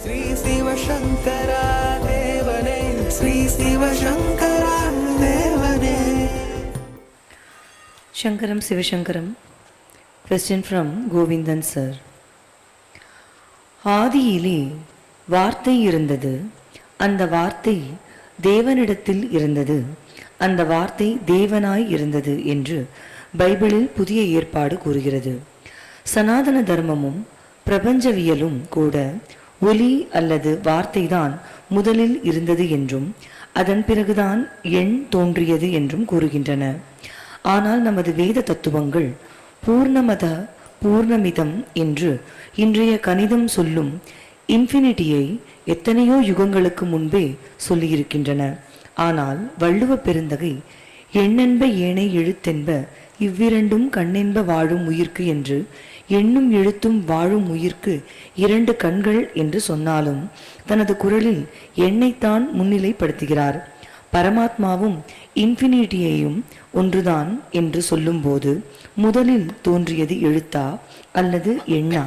Sree Siva Shankara Devane, Sree Siva Shankara Devane. Shankaram Siva Shankaram. Question from Govindan sir. ஆதியிலே வார்த்தை இருந்தது, அந்த வார்த்தை தேவனிடத்தில் இருந்தது, அந்த வார்த்தை தேவனாய் இருந்தது என்று பைபிளில் புதிய ஏற்பாடு கூறுகிறது. சனாதன தர்மமும் பிரபஞ்சவியலும் கூட ஒலி அல்லது வார்த்தைதான் முதலில் இருந்தது என்றும் அதன் பிறகுதான் எண் தோன்றியது என்றும் கூறுகின்றன. ஆனால் நமது வேத தத்துவங்கள் பூர்ணமத பூர்ணமிதம் என்று இன்றைய கணிதம் சொல்லும் இன்ஃபினிட்டியை எத்தனையோ யுகங்களுக்கு முன்பே சொல்லியிருக்கின்றன. ஆனால் வள்ளுவ பெருந்தகை எண்ணென்ப ஏனை எழுத்தென்ப இவ்விரண்டும் கண்ணென்ப வாழும் உயிர்க்கு என்று எண்ணும் எழுத்தும் வாழும் உயிர்க்கு இரண்டு கண்கள் என்று சொன்னாலும் தனது குரலில் எண்ணைத்தான் முன்னிலைப்படுத்துகிறார். பரமாத்மாவும் இன்ஃபினிட்டியையும் ஒன்றுதான் என்று சொல்லும்போது முதலில் தோன்றியது எழுத்தா அல்லது எண்ணா?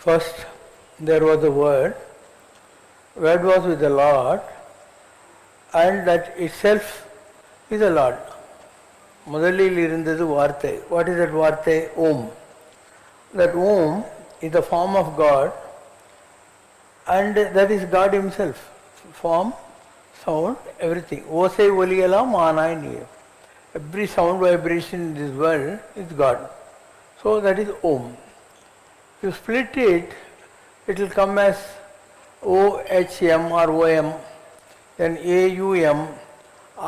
First there was a word was with the Lord, and that itself is a Lord. முதலில் இருந்தது வார்த்தை. What is that வார்த்தை? Om. That Om is the form of God, and that is God himself. Form, sound, everything. ஓசை ஒலியெல்லாம் ஆனாய் நீ. Every sound vibration in this world is God. So that is Om. If you split it, it will come as OHM or OM, then AUM,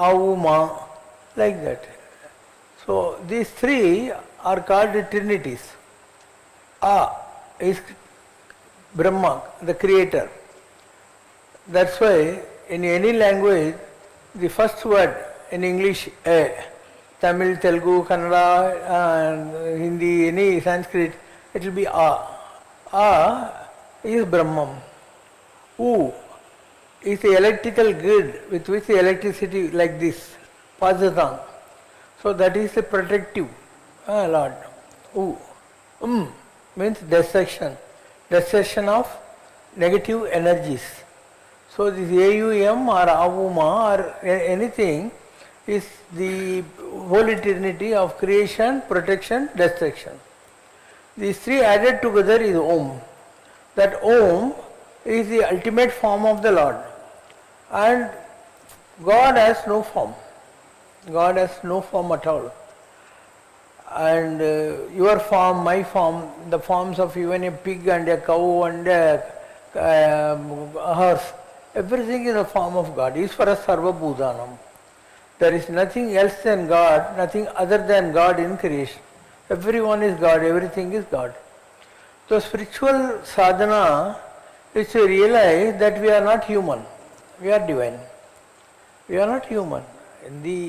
AUMA, like that. So these three are called trinities. A is Brahma, the creator. That's why in any language, the first word in English, A, Tamil, Telugu, Kannada, Hindi, any Sanskrit, it will be A. A is Brahman. U is the electrical grid with which the electricity like this passes on. So that is the protective Lord. U. Means destruction of negative energies. So this AUM or AUMA or anything is the Holy Trinity of creation, protection, destruction. These three added together is Om. That Om is the ultimate form of the Lord. And God has no form. God has no form at all. And your form, my form, the forms of even a pig and a cow and a horse, everything is a form of God. Isvara Sarva Bhutanam. There is nothing else than God, nothing other than God in creation. Everyone is God, everything is God. So spiritual sadhana is to realize that we are not human, we are divine. We are not human. In the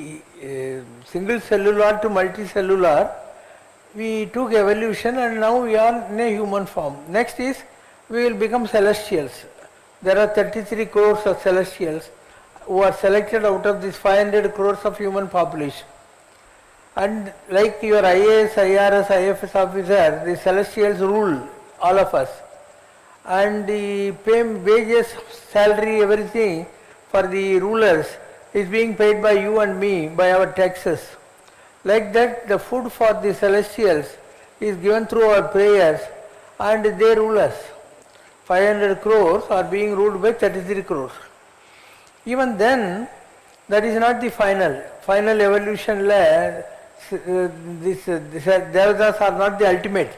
single cellular to multicellular, we took evolution and now we are in a human form. Next is we will become celestials. There are 33 crores of celestials who are selected out of this 500 crores of human population. And like your IAS, IRS, IFS officer, the celestials rule all of us. And the pay, wages, salary, everything for the rulers is being paid by you and me, by our taxes. Like that, the food for the celestials is given through our prayers and they rule us. 500 crores are being ruled by 33 crores. Even then, that is not the final evolution law. These devatas are not the ultimate.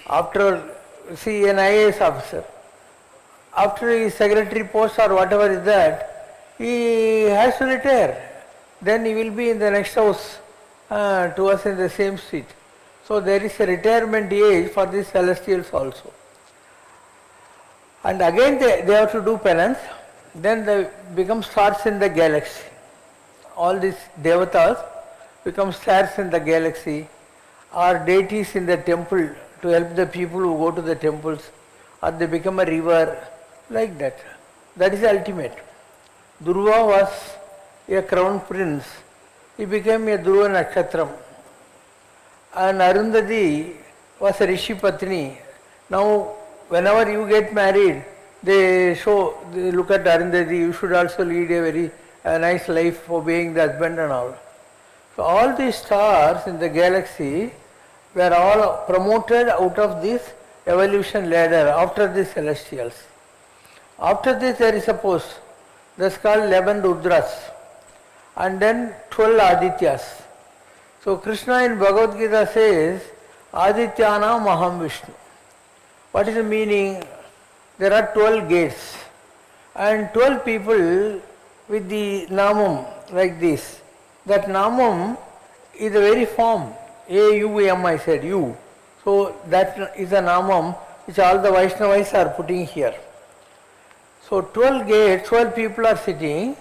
After, see, an IAS officer, after his secretary post or whatever is that, he has to retire. Then he will be in the next house to us in the same street. So there is a retirement age for the celestials also. And again they have to do penance. Then they become stars in the galaxy. All these devatas become stars in the galaxy, or deities in the temple to help the people who go to the temples, or they become a river, like that. That is the ultimate. Dhruva was a crown prince. He became a Dhruva Nakshatram. And Arundhati was a Rishi Patni. Now whenever you get married, they look at Arundhati, you should also lead a very nice life, obeying the husband and all. So all these stars in the galaxy were all promoted out of this evolution ladder after the celestials. After this there is a post, that's called 11 Rudras and then 12 Adityas. So Krishna in Bhagavad Gita says, Adityana Maham Vishnu. What is the meaning? There are 12 gates and 12 people with the namam like this. That namam is the very form, A-U-M I said, you. So that is a namam which all the Vaishnavas are putting here. So 12 gates, 12 people are sitting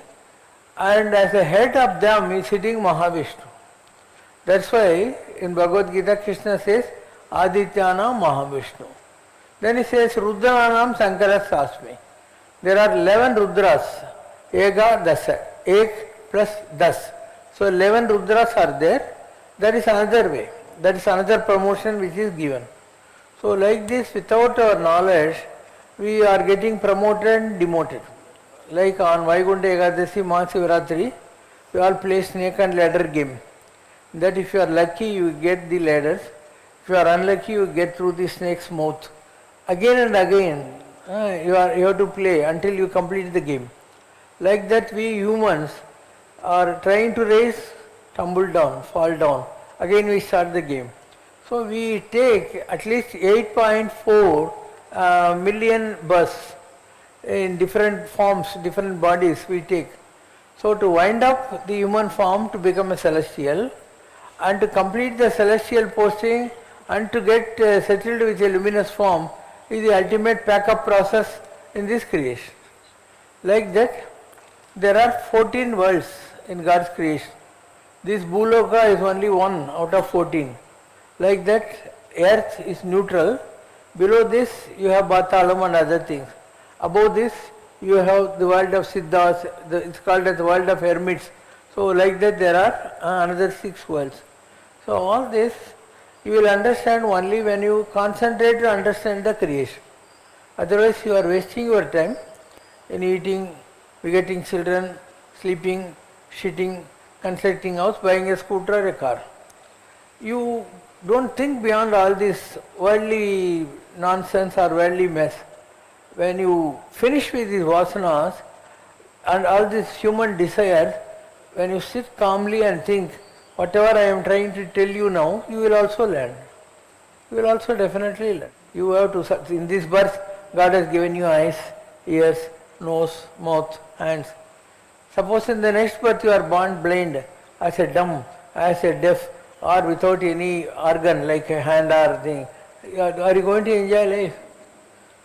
and as a head of them is sitting Mahavishnu. That's why in Bhagavad Gita Krishna says Adityana Mahavishnu. Then he says Rudranam Sankaras Asmi. There are 11 Rudras, Ega Dasa, Ek plus Das. So 11 Rudras are there. That is another way. That is another promotion which is given. So like this, without our knowledge, we are getting promoted and demoted. Like on Vaikunta Ekadasi, Mahasivaratri, we all play snake and ladder game. That if you are lucky, you get the ladders. If you are unlucky, you get through the snake's mouth. Again and again, you have to play until you complete the game. Like that, we humans are trying to raise, tumble down, fall down. Again we start the game. So we take at least 8.4 million births in different forms, different bodies we take. So to wind up the human form to become a celestial and to complete the celestial posting and to get settled with a luminous form is the ultimate pack-up process in this creation. Like that, there are 14 worlds in God's creation. This Bhuloka is only one out of 14. Like that, earth is neutral. Below this, you have Batalam and other things. Above this, you have the world of Siddhas, it's called as the world of hermits. So like that, there are another 6 worlds. So all this, you will understand only when you concentrate to understand the creation. Otherwise, you are wasting your time in eating, begetting children, sleeping, shitting, constructing house, buying a scooter or a car. You don't think beyond all this worldly nonsense or worldly mess. When you finish with these vasanas and all these human desires, when you sit calmly and think, whatever I am trying to tell you now, you will also learn. You will also definitely learn. You have to, in this birth, God has given you eyes, ears, nose, mouth, hands. Suppose in the next birth you are born blind, as a dumb, as a deaf, or without any organ like a hand or thing. Are you going to enjoy life?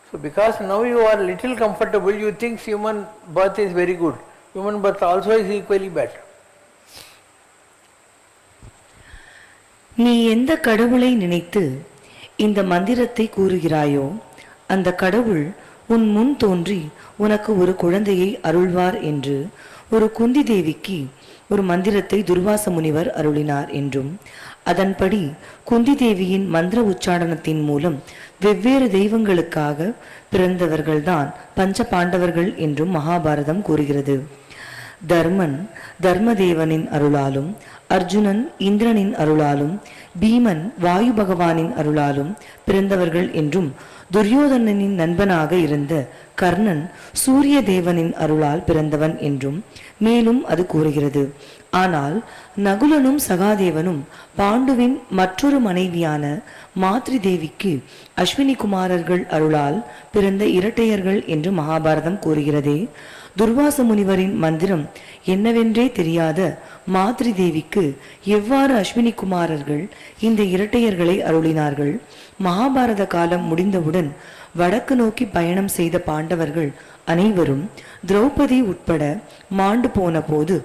So because now you are little comfortable, you think human birth is very good. Human birth also is equally bad. நீ எந்த கடவுளை நினைத்து இந்த மந்திரத்தை கூறுகிறாயோ அந்த கடவுள் உன் முன் தோன்றி உனக்கு ஒரு குழந்தையை அருள்வார் என்று ஒரு குந்தி தேவிக்கு ஒரு மந்திரத்தை துர்வாச முனிவர் அருளினார் என்றும் அதன்படி குந்தி தேவியின் மந்திர உச்சாரணத்தின் மூலம் வெவ்வேறு தெய்வங்களுக்காக பிறந்தவர்கள்தான் பஞ்ச பாண்டவர்கள் என்றும் மகாபாரதம் கூறுகிறது. தர்மன் தர்மதேவனின் அருளாலும், அர்ஜுனன் இந்திரனின் அருளாலும், பீமன் வாயு பகவானின் அருளாலும் பிறந்தவர்கள் என்றும், துரியோதனனின் நண்பனாக இருந்த கர்ணன் சூரிய தேவனின் அருளால் பிறந்தவன் என்றும் மேலும் அது கூறுகிறது. ஆனால் நகுலனும் சகாதேவனும் பாண்டுவின் மற்றொரு மனைவியான மாத்ரி தேவிக்கு அஸ்வினி குமாரர்கள் அருளால் பிறந்த இரட்டையர்கள் என்று மகாபாரதம் கூறுகிறதே. துர்வாச முனிவரின் மந்திரம் என்னவென்றே தெரியாத மாத்ரி தேவிக்கு எவ்வாறு அஸ்வினி குமாரர்கள் இந்த இரட்டையர்களை அருளினார்கள்? மகாபாரத காலம் முடிந்தவுடன் வடக்கு நோக்கி பயணம் செய்த பாண்டவர்கள் அனைவரும் திரௌபதி உட்பட மாண்டு போன போது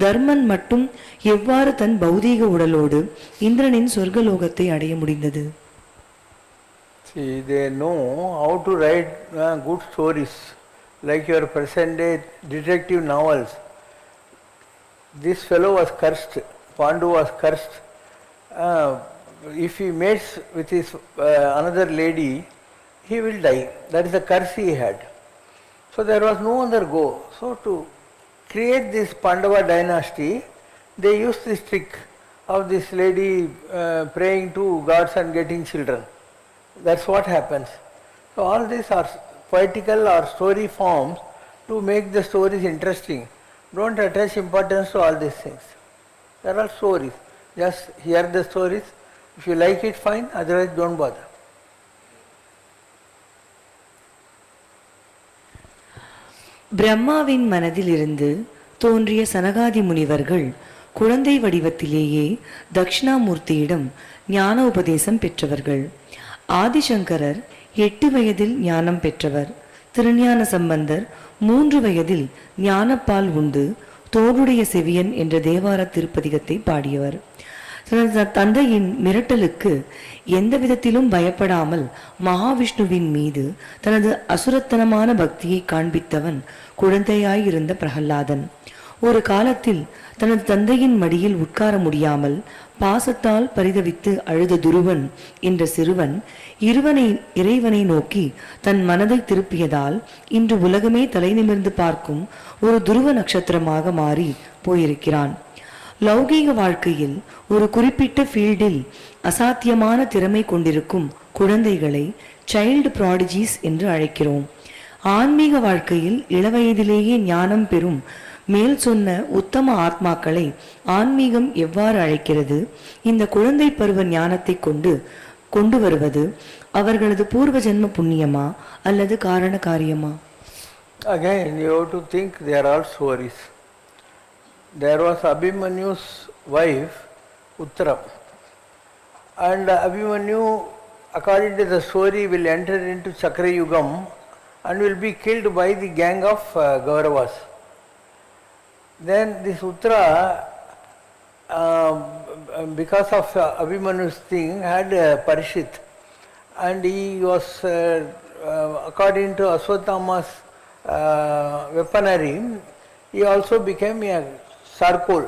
தர்மன் மட்டும் எவ்வாறு தன் பௌதீக உடலோடு இந்திரனின் சொர்க்கலோகத்தை அடைய முடிந்தது? See, they know how to write good stories, like your present day detective novels. This fellow was cursed, Pandu was cursed. If he mates with his another lady, he will die. That is the curse he had. So there was no other go. So to create this Pandava dynasty, they used this trick of this lady praying to gods and getting children. That's what happens. So all these are poetical or story forms to make the stories interesting. Don't attach importance to all these things. There are stories. Just hear the stories. If you like it, fine. Otherwise, don't bother. பிரம்மாவின் மனதிலிருந்து தோன்றிய சனகாதி முனிவர்கள் குழந்தை வடிவத்திலேயே தட்சிணாமூர்த்தியிடம் ஞான உபதேசம் பெற்றவர்கள். ஆதிசங்கரர் 8 வயதில் ஞானம் பெற்றவர். திருஞான சம்பந்தர் 3 வயதில் ஞானப்பால் உண்டு தோடுடைய செவியன் என்ற தேவார திருப்பதிகத்தை பாடியவர். தனது தந்தையின் மிரட்டலுக்கு எந்த விதத்திலும் பயப்படாமல் மகாவிஷ்ணுவின் மீது தனது அசுரத்தனமான பக்தியை காண்பித்தவன் குழந்தையாயிருந்த பிரகல்லாதன். ஒரு காலத்தில் தனது தந்தையின் மடியில் உட்கார முடியாமல் பாசத்தால் பரிதவித்து அழுத துருவன் என்ற சிறுவன் இறைவனை நோக்கி தன் மனதை திருப்பியதால் இன்று உலகமே தலை நிமிர்ந்து பார்க்கும் ஒரு துருவ நட்சத்திரமாக மாறி போயிருக்கிறான். லௌகீக வாழ்க்கையில் ஒரு குறிப்பிட்ட ஃபீல்டில் அசாத்தியமான திறமை கொண்டிருக்கும் குழந்தைகளை சைல்டு ப்ராடிஜிஸ் என்று அழைக்கிறோம். ஆன்மீக வாழ்க்கையில் இளவயதிலேயே ஞானம் பெறும் மேல் சொன்ன உத்தம ஆத்மாக்களை ஆன்மீகம் எவ்வாறு அழைக்கிறது? இந்த குழந்தை பருவ ஞானத்தை கொண்டு வருவது அவர்களது பூர்வ ஜென்ம புண்ணியமா அல்லது காரண காரியமா? Again, you have to think they are all stories. There was Abhimanyu's wife, Uttara, and Abhimanyu, according to the story, will enter into Chakra Yugam and will be killed by the gang of Kauravas. Then this Uttara, because of Abhimanyu's thing, had Parishit, and he was, according to Aswatthama's weaponry, he also became a charcoal.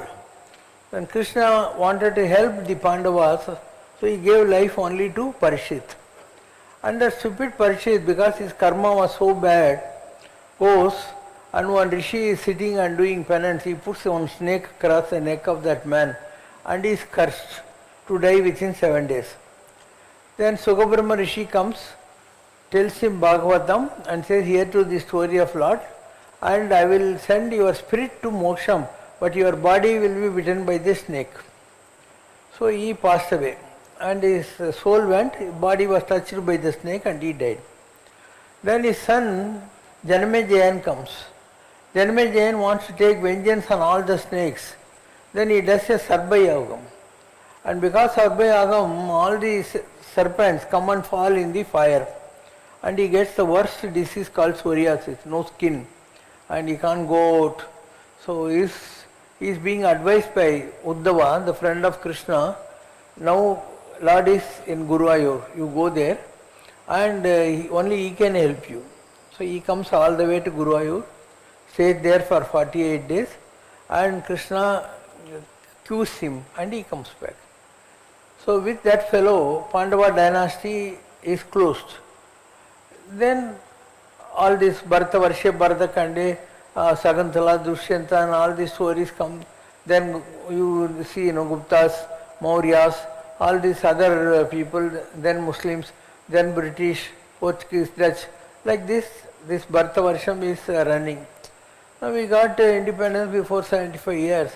When Krishna wanted to help the Pandavas, so he gave life only to Parishit. And the stupid Parishit, because his karma was so bad, goes and one rishi is sitting and doing penance, he puts one snake across the neck of that man and he is cursed to die within 7 days. Then Sugabrahma rishi comes, tells him Bhagavatam and says, hear to the story of Lord, and I will send your spirit to Moksham, but your body will be bitten by the snake. So he passed away and his soul went, his body was touched by the snake and he died. Then his son Janmejayan comes. Janmejayan wants to take vengeance on all the snakes. Then he does a Sarbayagam. And because Sarbayagam, all these serpents come and fall in the fire. And he gets the worst disease called psoriasis, no skin. And he can't go out. So he is being advised by Uddhava, the friend of Krishna. Now Lord is in Guruvayur, you go there and only he can help you. So he comes all the way to Guruvayur, stays there for 48 days and Krishna cues him and he comes back. So with that fellow, Pandava dynasty is closed. Then all this Bharata Varsha, Bharata Kande, Sagantala, Dushyanta and all these stories come. Then you see, Guptas, Mauryas, all these other people, then Muslims, then British, Portuguese, Dutch. Like this Bharata Varsham is running. Now we got independence before 75 years.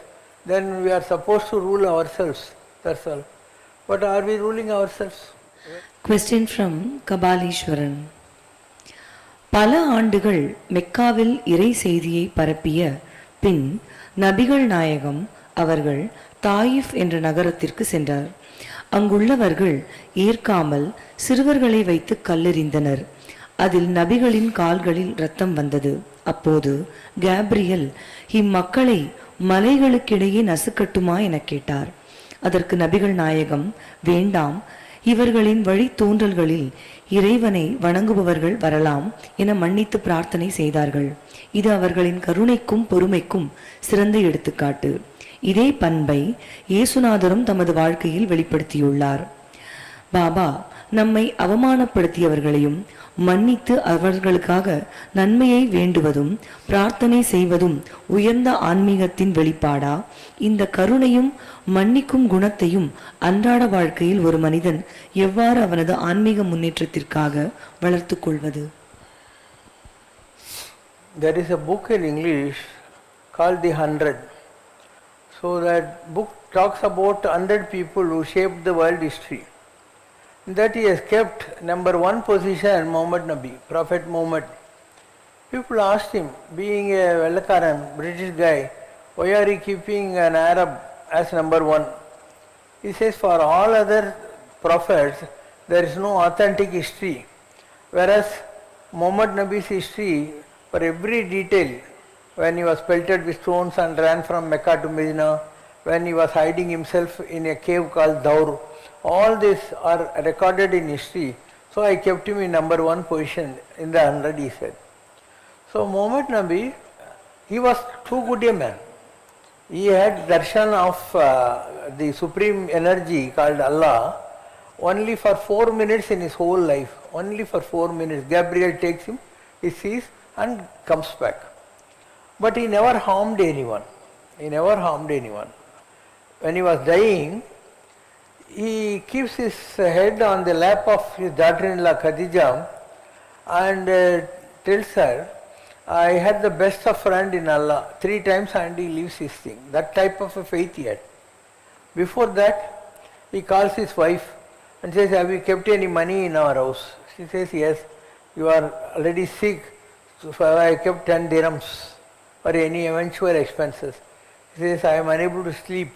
Then we are supposed to rule ourselves. That's all. But are we ruling ourselves? Question from Kabalishwaran. பல ஆண்டுகள் மெக்காவில் இறை செய்தியை பரப்பிய பின் நபிகள் நாயகம் அவர்கள் தாயிஃப் என்ற நகரத்திற்கு சென்றார். அங்குள்ளவர்கள் ஏற்காமல் சிறுவர்களை வைத்து கல்லெறிந்தனர். அதில் நபிகளின் கால்களில் இரத்தம் வந்தது. அப்போது கேப்ரியல் இம்மக்களை மலைகளுக்கிடையே நசுக்கட்டுமா என கேட்டார். அதற்கு நபிகள் நாயகம், வேண்டாம், இவர்களின் வழி தோன்றல்களில் இறைவனை வணங்குபவர்கள் வரலாம் என மன்னித்து பிரார்த்தனை செய்தார்கள். இது அவர்களின் கருணைக்கும் பொறுமைக்கும் சிறந்த எடுத்துக்காட்டு. இதே பண்பை இயேசுநாதரும் தமது வாழ்க்கையில் வெளிப்படுத்தியுள்ளார். பாபா, நம்மை அவமானப்படுத்தியவர்களையும் மன்னித்து அவர்களுக்காக நன்மையை வேண்டுவதும் பிரார்த்தனை செய்வதும் உயர்ந்த ஆன்மீகத்தின் வெளிப்பாடா? இந்த கருணையும் மன்னிக்கும் குணத்தையும் அன்றாட வாழ்க்கையில் ஒரு மனிதன் எவ்வாறு அவனது ஆன்மீக முன்னேற்றத்திற்காக வளர்த்து கொள்வது? There is a book in English called The 100. So that book talks about 100 people who shaped the world history. That he has kept number one position Muhammad Nabi, Prophet Muhammad. People asked him, being a Vellakaran, British guy, why are you keeping an Arab as number one? He says, for all other prophets, there is no authentic history. Whereas Muhammad Nabi's history, for every detail, when he was pelted with stones and ran from Mecca to Medina, when he was hiding himself in a cave called Daur, all these are recorded in history. So I kept him in number one position in the 100, he said. So Muhammad Nabi, he was too good a man. He had darshan of the supreme energy called Allah only for 4 minutes in his whole life. Only for 4 minutes. Gabriel takes him, he sees and comes back. But he never harmed anyone. He never harmed anyone. When he was dying, he keeps his head on the lap of his daughter-in-law Khadija and tells her, I had the best of friend in Allah 3 times and he leaves his thing. That type of a faith he had. Before that, he calls his wife and says, have you kept any money in our house? She says, yes. You are already sick, so I kept 10 dirhams for any eventual expenses. He says, I am unable to sleep.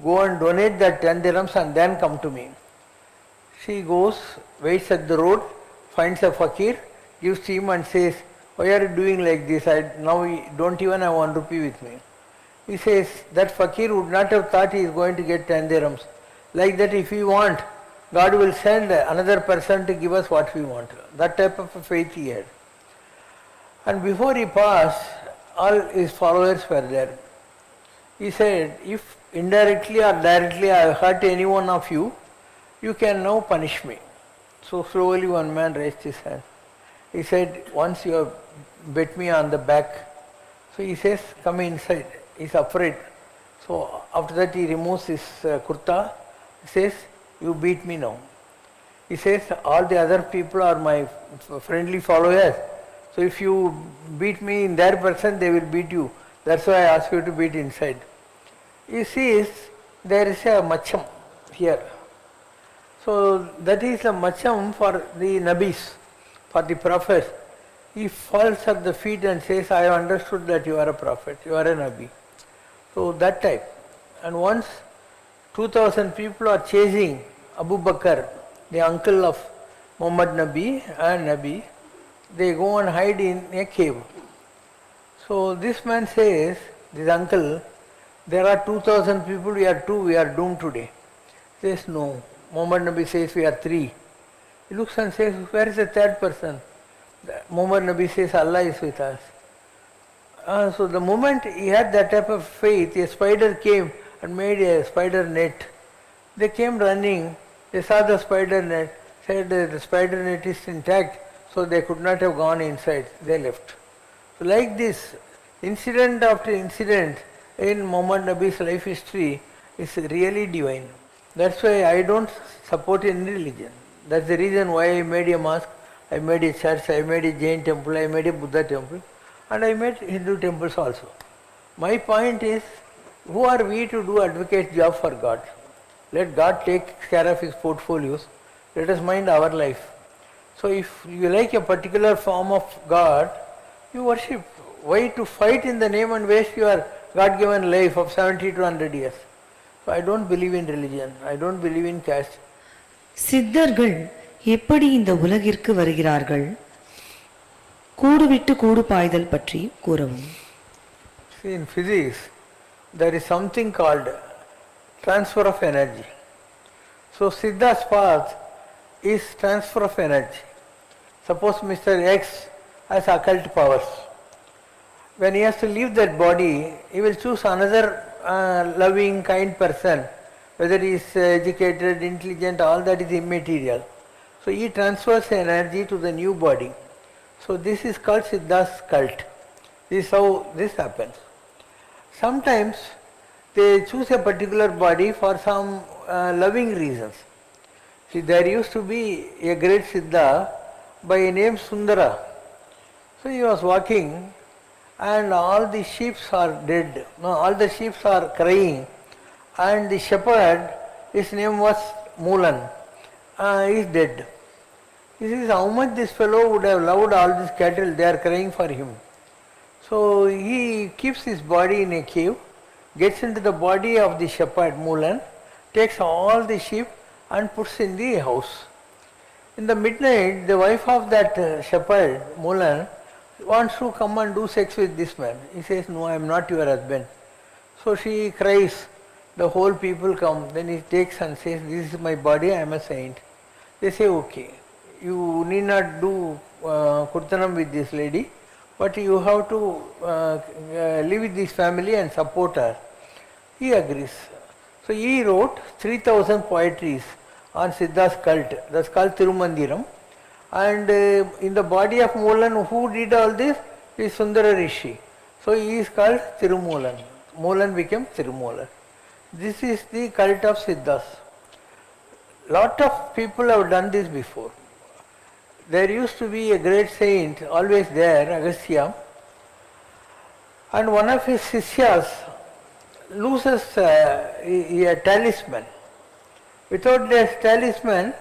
Go and donate that 10 dirhams and then come to me. She goes, waits at the road, finds a fakir, gives to him and says, why are you doing like this? I now don't even have 1 rupee with me. He says, that fakir would not have thought he is going to get 10 dirhams. Like that, if we want, God will send another person to give us what we want. That type of a faith he had. And before he passed, all his followers were there. He said, if indirectly or directly I have hurt any one of you, you can now punish me. So slowly one man raised his hand. He said, once you have bit me on the back. So he says, come inside. He is afraid. So after that he removes his kurta. He says, you beat me now. He says, all the other people are my friendly followers. So if you beat me in their person, they will beat you. That's why I ask you to beat inside. He sees there is a macham here. So that is a macham for the nabis, for the prophets. He falls at the feet and says, I have understood that you are a prophet, you are a nabi. So that type. And once 2000 people are chasing Abu Bakr, the uncle of Muhammad Nabi and Nabi, they go and hide in a cave. So this man says, this uncle, there are 2000 people, we are 2, we are doomed today. He says, no. Muhammad Nabi says we are 3. He looks and says, where is the third person? Muhammad Nabi says, Allah is with us. So the moment he had that type of faith, a spider came and made a spider net. They came running, they saw the spider net, said the spider net is intact, so they could not have gone inside, they left. So like this, incident after incident in Muhammad Nabi's life history is really divine. That's why I don't support any religion. That's the reason why I made a mosque, I made a church, I made a Jain temple, I made a Buddha temple, and I made Hindu temples also. My point is, who are we to do advocate job for God? Let God take care of his portfolios. Let us mind our life. So if you like a particular form of God, you worship. Why to fight in the name and waste your God-given life of 70 to 100 years? So I don't believe in religion. I don't believe in caste. சித்தர்கள் எப்படி இந்த உலகிற்கு வருகிறார்கள்? கூடு விட்டு கூடு பாய்தல் பற்றி கூறவும். See, in physics, there is something called transfer of energy. So Siddha's path is transfer of energy. Suppose Mr. X has occult powers. When he has to leave that body, he will choose another loving, kind person. Whether he is educated, intelligent, all that is immaterial. So he transfers the energy to the new body. So this is called Siddhas cult. This is how this happens. Sometimes they choose a particular body for some loving reasons. See, there used to be a great Siddha by name Sundara. So he was walking and all the sheep are dead. No, all the sheep are crying, and the shepherd, his name was Moolan, is dead. He says, how much this fellow would have loved all these cattle, they are crying for him. So he keeps his body in a cave, gets into the body of the shepherd Moolan, takes all the sheep and puts in the house. In the midnight, the wife of that shepherd Moolan wants to come and do sex with this man. He says, no, I am not your husband. So she cries. The whole people come. Then he takes and says, this is my body, I am a saint. They say, okay, you need not do Kurtanam with this lady, but you have to live with this family and support her. He agrees. So he wrote 3000 poetries on Siddha's cult. That's called Tirumandiram. And in the body of Moolan, who did all this? Is Sundara Rishi. So he is called Tirumulan. Moolan became Tirumulan. This is the cult of Siddhas. Lot of people have done this before. There used to be a great saint always there, Agastya, and one of his Sishyas loses a talisman. Without this talisman,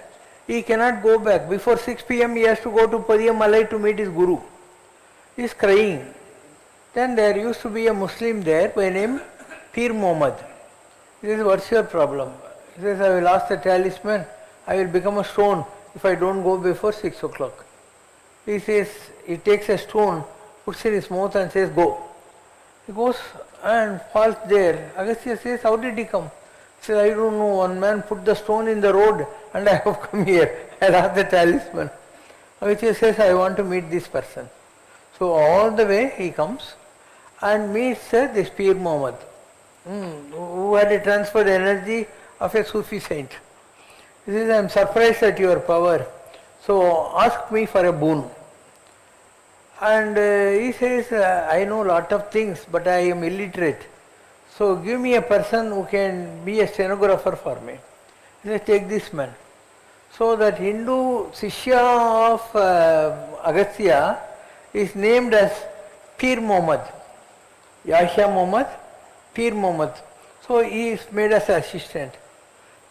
he cannot go back. Before 6 p.m. he has to go to Padiyamalai to meet his guru. He is crying. Then there used to be a Muslim there by name Pir Muhammad. He says, what's your problem? He says, I will ask the talisman, I will become a stone if I don't go before 6 o'clock. He says, he takes a stone, puts it in his mouth and says, go. He goes and falls there. Agastya says, how did he come? He says, I don't know, one man put the stone in the road and I have come here. I asked the talisman. Agastya says, I want to meet this person. So all the way he comes and meets this Pir Muhammad, who had a transferred energy of a Sufi saint. He says, I am surprised at your power, so ask me for a boon. And he says, I know a lot of things, but I am illiterate. So give me a person who can be a stenographer for me. He says, take this man. So that Hindu Sishya of Agastya is named as Pir Muhammad. Yahya Muhammad, Pir Muhammad. So he is made as an assistant.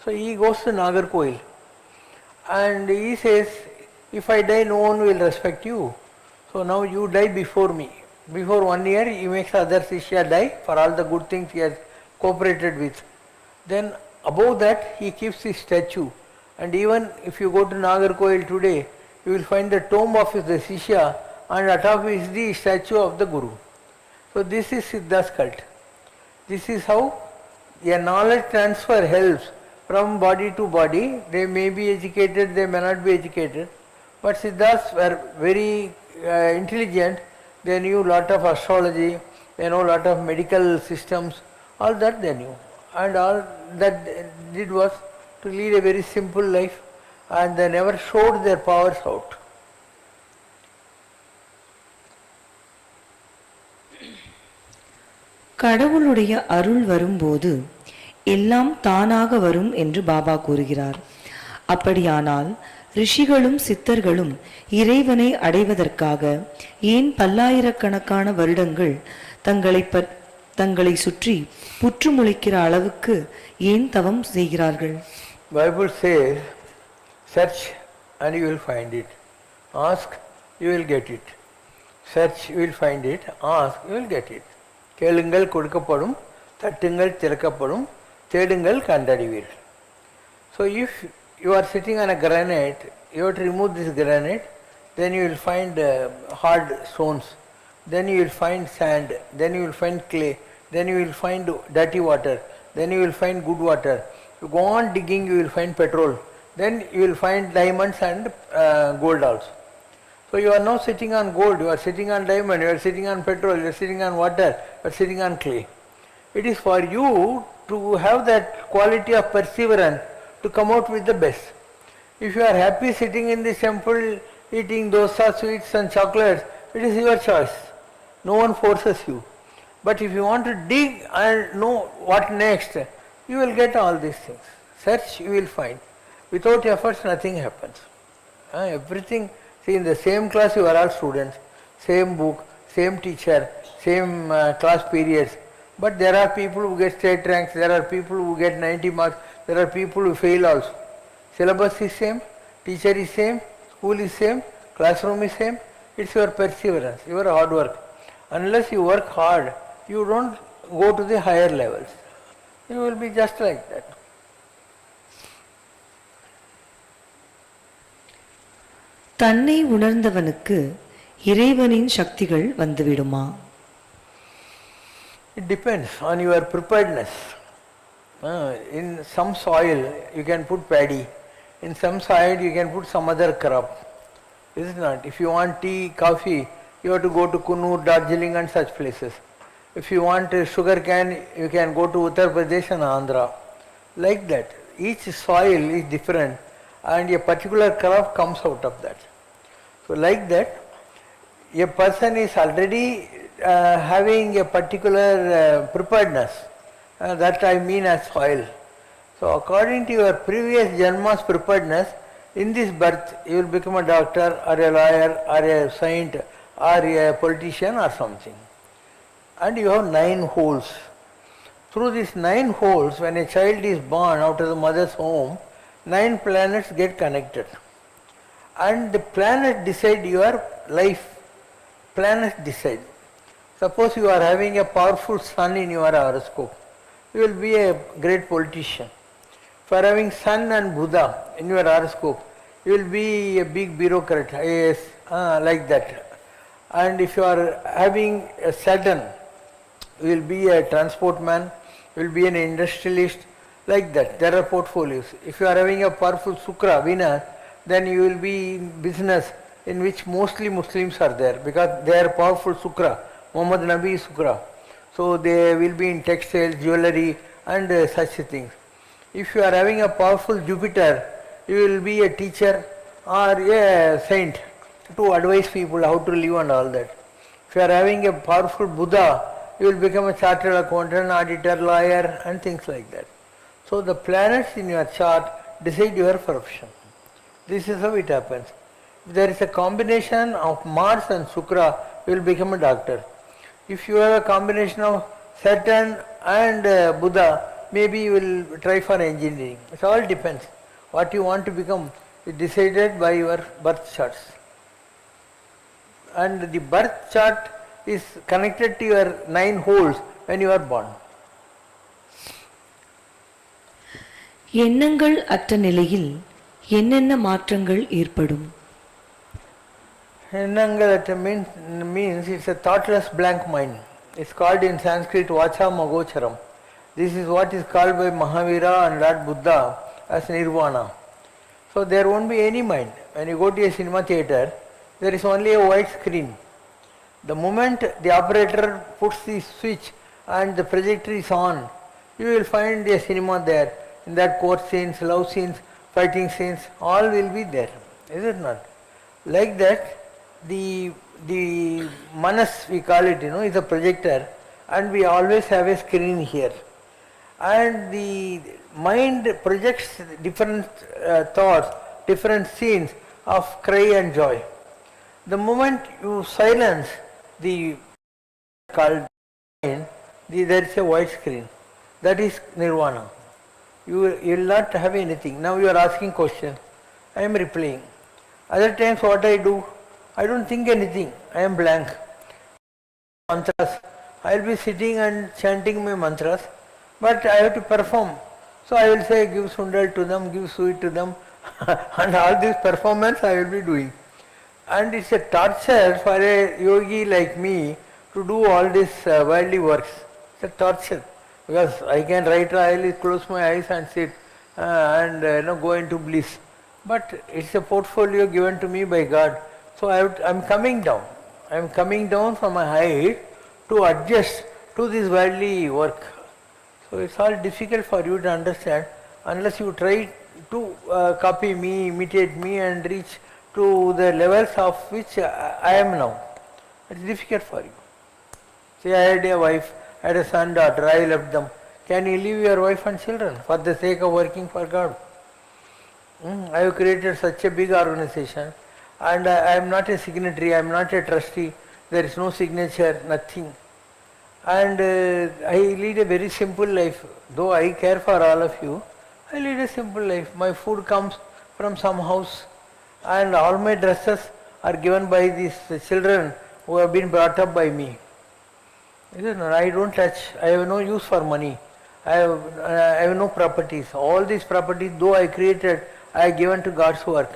So he goes to Nagarkoil and he says, if I die, no one will respect you. So now you die before me. Before 1 year, he makes other Shishya die for all the good things he has cooperated with. Then above that, he keeps his statue. And even if you go to Nagarkoil today, you will find the tomb of the Shishya and atop is the statue of the Guru. So this is Siddha's cult. This is how a knowledge transfer helps from body to body. They may be educated, they may not be educated, but Siddhas were very intelligent. They knew lot of astrology, they know lot of medical systems, all that they knew. And all that they did was to lead a very simple life, and they never showed their powers out. கடவுளுடைய அருள் வரும்போது எல்லாம் தானாக வரும் என்று பாபா கூறுகிறார். அப்படியானால் ரிஷிகளும் சித்தர்களும் இறைவனை அடைவதற்காக ஏன் பல்லாயிரக்கணக்கான வருடங்கள் தங்களை சுற்றி புற்றுமுளைக்கிற அளவுக்கு ஏன் தவம் செய்கிறார்கள்? Bible says, search and you will find it. Ask, you will get it. Search, you will find it. Ask, you will get it. கேளுங்கள் கொடுக்கப்படும், தட்டுங்கள் திறக்கப்படும், தேடுங்கள் கண்டறிவீர்கள். So if you are sitting on a granite, you have to remove this granite, then you will find hard stones, then you will find sand, then you will find clay, then you will find dirty water, then you will find good water. You go on digging, you will find petrol, then you will find diamonds and gold also. So you are now sitting on gold, you are sitting on diamond, you are sitting on petrol, you are sitting on water, you are sitting on clay. It is for you to have that quality of perseverance to come out with the best. If you are happy sitting in this temple eating dosa, sweets and chocolates, it is your choice. No one forces you. But if you want to dig and know what next, you will get all these things. Search, you will find. Without efforts, nothing happens. Everything, see, in the same class you are all students, same book, same teacher, same class periods. But there are people who get state ranks, there are people who get 90 marks, there are people who fail also. Syllabus is same, teacher is same, school is same, classroom is same. It's your perseverance, your hard work. Unless you work hard, you don't go to the higher levels. You will be just like that. தன்னை உணர்ந்தவனுக்கு இறைவனின் சக்திகள் வந்துவிடுமா? It depends on your preparedness. In some soil you can put paddy, in some soil you can put some other crop. Is it not? If you want tea, coffee, you have to go to Kunnur, Darjeeling and such places. If you want sugar cane, you can go to Uttar Pradesh and Andhra. Like that. Each soil is different and a particular crop comes out of that. So like that, a person is already having a particular preparedness. That I mean as soil. So according to your previous janma's preparedness, in this birth you will become a doctor or a lawyer or a saint or a politician or something. And you have 9 holes. Through these 9 holes, when a child is born out of the mother's home, 9 planets get connected. And the planets decide your life. Planets decide. Suppose you are having a powerful sun in your horoscope, you will be a great politician. If you are having Sun and Buddha in your horoscope, you will be a big bureaucrat, yes, like that. And if you are having a Saturn, you will be a transport man, you will be an industrialist, like that. There are portfolios. If you are having a powerful Shukra, Venus, then you will be in business in which mostly Muslims are there because they are powerful Shukra. Muhammad Nabi is Shukra. So they will be in textiles, jewelry and such things. If you are having a powerful Jupiter, you will be a teacher or a saint to advise people how to live and all that. If you are having a powerful Buddha, you will become a chartered accountant, auditor, lawyer and things like that. So the planets in your chart decide your profession. This is how it happens. If there is a combination of Mars and Shukra, you will become a doctor. If you have a combination of Saturn and Buddha, maybe you will try for engineering. It all depends. What you want to become is decided by your birth charts. And the birth chart is connected to your 9 holes when you are born. எண்ணங்கள் அற்ற நிலையில் என்னென்ன மாற்றங்கள் ஏற்படும்? Enangalata means it's a thoughtless blank mind. It's called in Sanskrit Vacha Magocharam. This is what is called by Mahavira and Lord Buddha as Nirvana. So there won't be any mind. When you go to a cinema theatre, there is only a white screen. The moment the operator puts the switch and the projector is on, you will find a cinema there. In that court scenes, love scenes, fighting scenes, all will be there. Is it not? Like that, the manas we call it, is a projector and we always have a screen here. And the mind projects different thoughts, different scenes of cry and joy. The moment you silence the called mind, there is a white screen. That is nirvana. You will not have anything. Now you are asking questions. I am replying. Other times what I do, I don't think anything. I am blank. Mantras. I will be sitting and chanting my mantras, but I have to perform. So I will say, give sundal to them, give sweet to them, and all this performance I will be doing. And it's a torture for a yogi like me to do all these worldly works. It's a torture. Because I can write eyelids, close my eyes and sit and go into bliss. But it's a portfolio given to me by God. So I'm coming down. I'm coming down from my height to adjust to this worldly work. So it's all difficult for you to understand unless you try to copy me, imitate me and reach to the levels of which I am now. It's difficult for you. Say I had a wife, I had a son, daughter, I left them. Can you leave your wife and children for the sake of working for God? I have created such a big organization and I am not a signatory, I am not a trustee, there is no signature, nothing. And I lead a very simple life. Though I care for all of you, I lead a simple life. My food comes from some house and all my dresses are given by these children who have been brought up by me. I don't touch, I have no use for money. I have no properties. All these properties, though I created, I have given to God's work.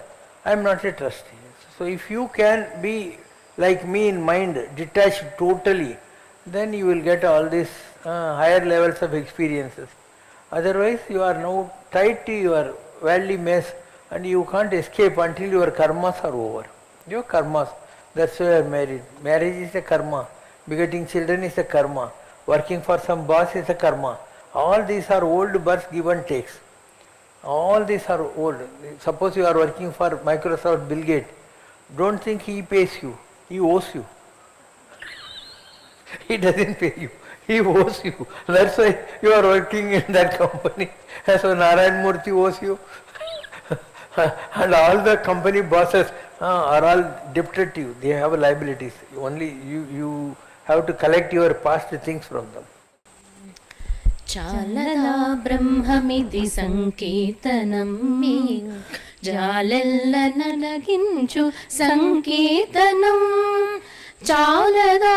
I am not a trustee. So if you can be like me in mind, detached totally, then you will get all these higher levels of experiences. Otherwise, you are now tied to your worldly mess and you can't escape until your karmas are over. Your karmas, that's why you are married. Marriage is a karma. Begetting children is a karma. Working for some boss is a karma. All these are old births, give and takes. All these are old. Suppose you are working for Microsoft, Bill Gates. Don't think he pays you. He owes you. He doesn't pay you. He owes you. That's why you are working in that company. So Narayan Murthy owes you. And all the company bosses are all debted to you. They have liabilities. Only you have to collect your past things from them. చాలదా బ్రహ్మమిది సంకీర్తనం మీ జాలెల్ల నలగించు సంకీర్తనం చాలదా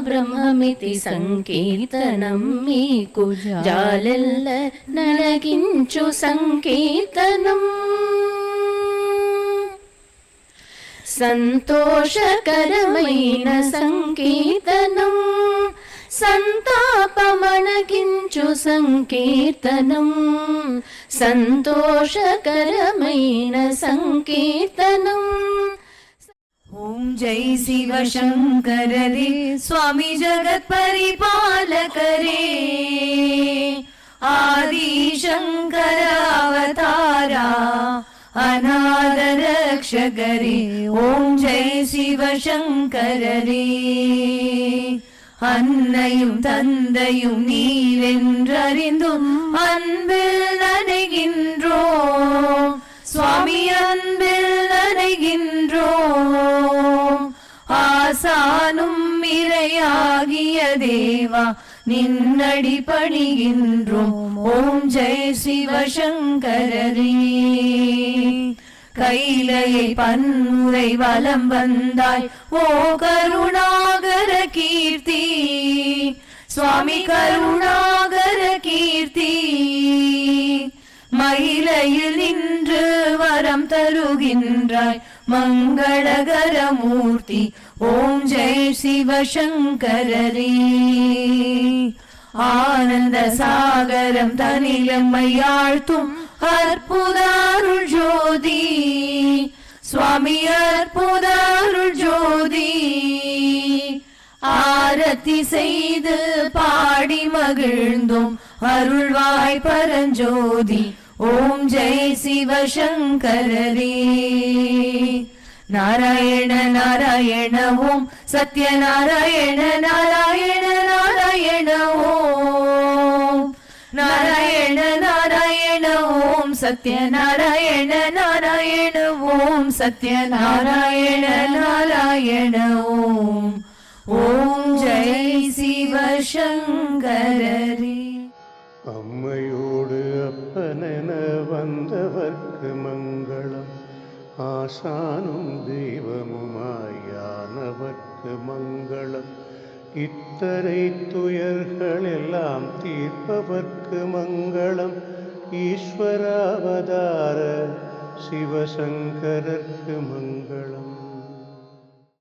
బ్రహ్మమితి సంకీర్తనం మీకు జాలెల్ల నలగించు సంకీర్తనం సంతోషకరమైన సంకీర్తనం సంతాపమణగించు సంకీర్తనం సంతోషకరమైన సంకీర్తనం ఓం జై శివ శంకర రే స్వామి జగత్ పరిపాలక రే ఆది శంకర అవతారా అనాథ రక్షక రే ఓం జై శివ శంకర రే அன்னையும் தந்தையும் நீரென்றறிந்தும் அன்பில் நனைகின்றோம் சுவாமி அன்பில் நனைகின்றோம் ஆசானும் இறையாகிய தேவா நின்னடி பணிகின்றோம் ஓம் ஜெய் சிவசங்கரரே கைலையை பன்முறை வலம் வந்தாய் ஓ கருணாகர கீர்த்தி சுவாமி கருணாகர கீர்த்தி மயிலையில் நின்று வரம் தருகின்றாய் மங்களகர மூர்த்தி ஓம் ஜெய் சிவசங்கரரே ஆனந்த சாகரம் தனிலம்மையாழ்த்தும் அற்புதாருள் ஜோதி சுவாமி அற்புதாருள் ஜோதி ஆரத்தி செய்து பாடி மகிழ்ந்தோம் அருள்வாய் பரஞ்சோதி ஓம் ஜெய் சிவசங்கரரே நாராயண நாராயண ஓம் சத்யநாராயண நாராயண நாராயண ஓம் நாராயண நாராயண ஓம் சத்யநாராயண நாராயண ஓம் சத்யநாராயண நாராயண ஓம் ஓம் ஜெய் சிவசங்கரரே அம்மையோடு அப்பனென வந்தவர்க்கு மங்களம் ஆசானும் தெய்வமுமாயானவர்க்கு மங்களம் இத்தரை துயர்கள் எல்லாம் தீர்ப்பவர்க்கு மங்களம் ஈஸ்வராவதார சிவசங்கரர்க்கு மங்களம்